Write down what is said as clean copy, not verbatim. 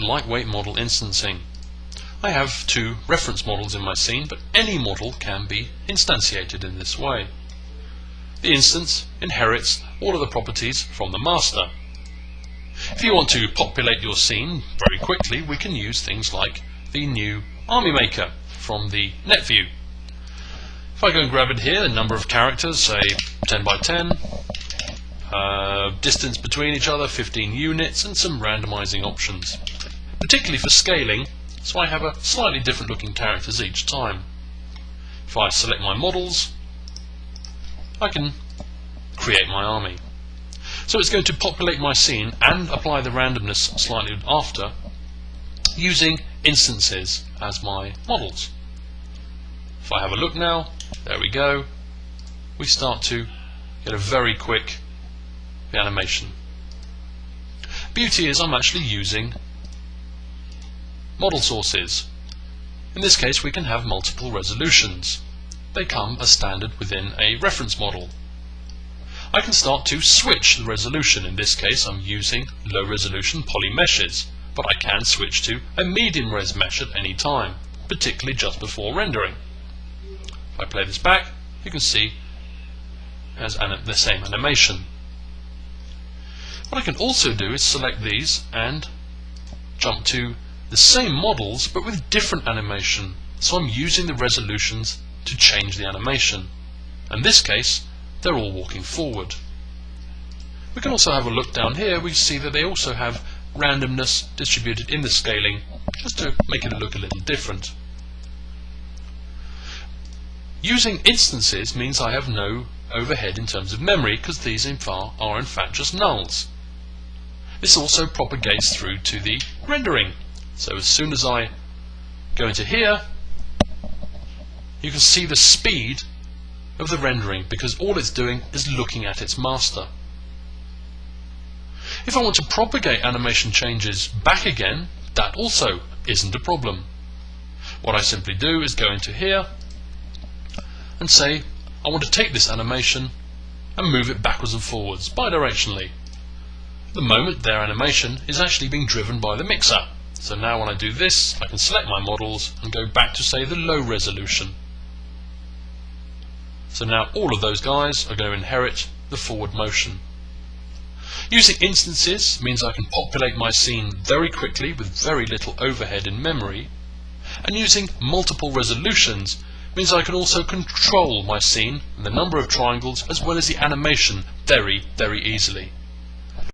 Lightweight model instancing. I have two reference models in my scene, but any model can be instantiated in this way. The instance inherits all of the properties from the master. If you want to populate your scene very quickly, we can use things like the new army maker from the net view. If I go and grab it here, the number of characters, say 10 by 10, distance between each other 15 units, and some randomizing options, particularly for scaling, so I have a slightly different looking characters each time. If I select my models, I can create my army. So it's going to populate my scene and apply the randomness slightly after, using instances as my models. If I have a look now, there we go, we start to get a very quick animation. Beauty is I'm actually using model sources. In this case we can have multiple resolutions. They come as standard within a reference model. I can start to switch the resolution. In this case I'm using low resolution poly meshes, but I can switch to a medium res mesh at any time, particularly just before rendering. If I play this back, you can see it has the same animation. What I can also do is select these and jump to the same models but with different animation, so I'm using the resolutions to change the animation. In this case they're all walking forward. We can also have a look down here. We see that they also have randomness distributed in the scaling, just to make it look a little different. Using instances means I have no overhead in terms of memory, because these are in fact just nulls. This also propagates through to the rendering. So as soon as I go into here, you can see the speed of the rendering, because all it's doing is looking at its master. If I want to propagate animation changes back again, that also isn't a problem. What I simply do is go into here and say I want to take this animation and move it backwards and forwards bidirectionally. At the moment their animation is actually being driven by the mixer. So now when I do this, I can select my models and go back to, say, the low resolution. So now all of those guys are going to inherit the forward motion. Using instances means I can populate my scene very quickly with very little overhead in memory, and using multiple resolutions means I can also control my scene and the number of triangles as well as the animation very, very easily.